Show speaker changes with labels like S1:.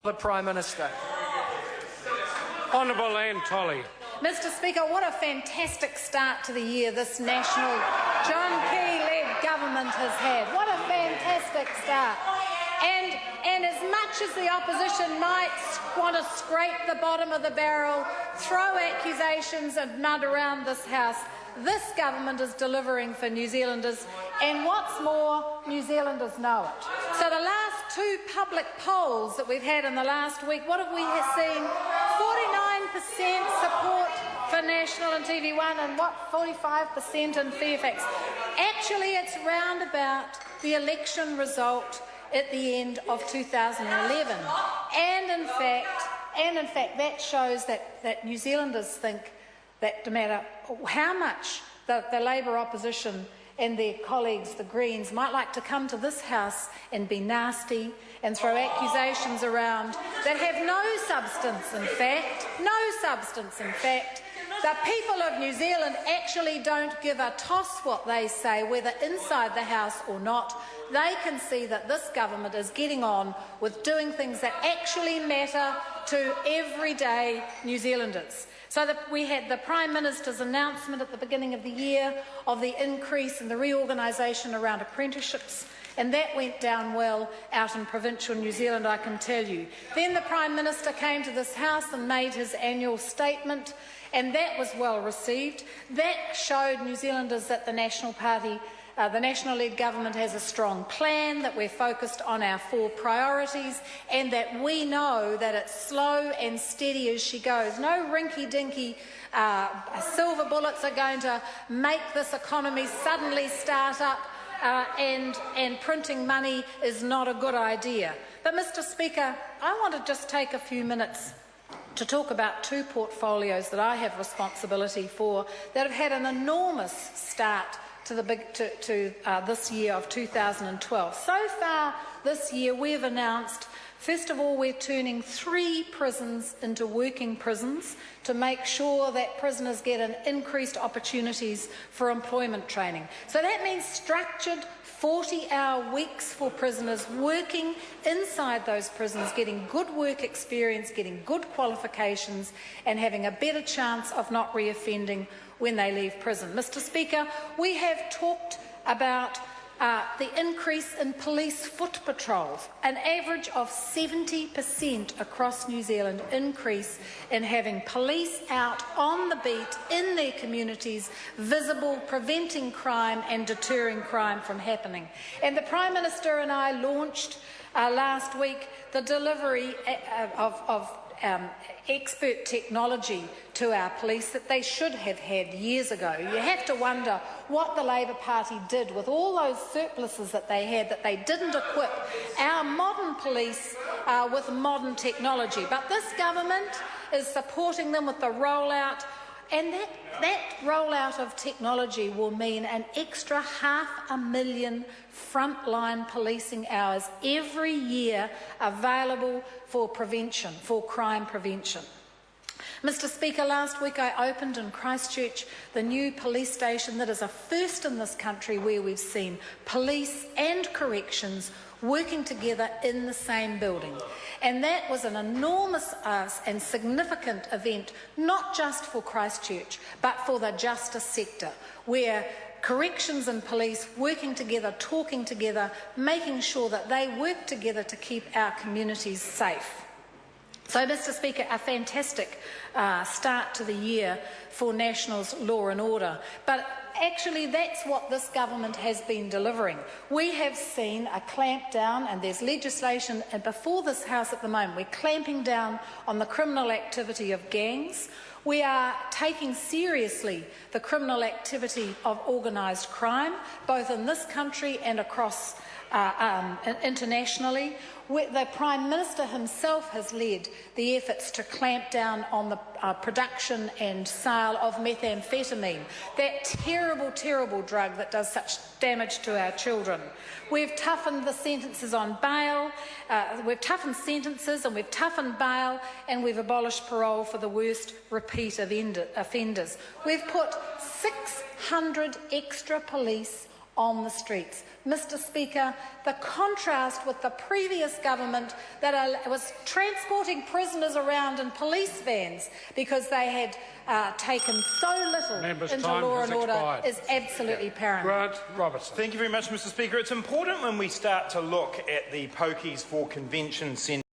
S1: The Prime Minister.
S2: Honourable Anne Tolley.
S3: Mr Speaker, what a fantastic start to the year this national John Key-led government has had. What a fantastic start. And as much as the opposition might want to scrape the bottom of the barrel, throw accusations and mud around this House, this government is delivering for New Zealanders, and what's more, New Zealanders know it. So the last two public polls that we've had in the last week, what have we seen? 49% support for National and TV1 and 45% in Fairfax. Actually, it's round about the election result at the end of 2011. And in fact, that shows that New Zealanders think that no matter how much the Labour opposition and their colleagues, the Greens, might like to come to this House and be nasty and throw accusations around that have no substance, in fact, the people of New Zealand actually don't give a toss what they say, whether inside the House or not. They can see that this government is getting on with doing things that actually matter to everyday New Zealanders. So that we had the Prime Minister's announcement at the beginning of the year of the increase in the reorganisation around apprenticeships, and that went down well out in provincial New Zealand, I can tell you. Then the Prime Minister came to this House and made his annual statement, and that was well received. That showed New Zealanders that the National Party, the National-led government has a strong plan, that we're focused on our 4 priorities, and that we know that it's slow and steady as she goes. No rinky-dinky silver bullets are going to make this economy suddenly start up, and printing money is not a good idea. But, Mr Speaker, I want to just take a few minutes to talk about 2 portfolios that I have responsibility for that have had an enormous start to this year of 2012. So far this year we've announced, first of all, we're turning 3 prisons into working prisons to make sure that prisoners get an increased opportunities for employment training. So that means structured 40-hour weeks for prisoners working inside those prisons, getting good work experience, getting good qualifications, and having a better chance of not reoffending when they leave prison. Mr Speaker, we have talked about the increase in police foot patrols, an average of 70% across New Zealand increase in having police out on the beat in their communities, visible, preventing crime and deterring crime from happening. And the Prime Minister and I launched last week the delivery of expert technology to our police that they should have had years ago. You have to wonder what the Labour Party did with all those surpluses that they had, that they didn't equip our modern police with modern technology. But this government is supporting them with the rollout, and that rollout of technology will mean an extra 500,000 frontline policing hours every year available for prevention, for crime prevention. Mr Speaker, last week I opened in Christchurch the new police station that is a first in this country, where we've seen police and corrections working together in the same building. And that was an enormous and significant event, not just for Christchurch, but for the justice sector, where corrections and police working together, talking together, making sure that they work together to keep our communities safe. So, Mr Speaker, a fantastic start to the year for National's law and order. But actually, that's what this government has been delivering. We have seen a clampdown, and there's legislation before this House at the moment. We're clamping down on the criminal activity of gangs. We are taking seriously the criminal activity of organised crime, both in this country and across internationally. The Prime Minister himself has led the efforts to clamp down on the production and sale of methamphetamine, that terrible, terrible drug that does such damage to our children. We've toughened the sentences on bail, we've toughened sentences and we've toughened bail, and we've abolished parole for the worst repeat offenders. We've put 600 extra police on the streets. Mr Speaker, the contrast with the previous government that was transporting prisoners around in police vans because they had taken so little into law and order is absolutely paramount.
S1: Grant Robertson.
S2: Thank you very much, Mr Speaker. It's important when we start to look at the pokies for convention centres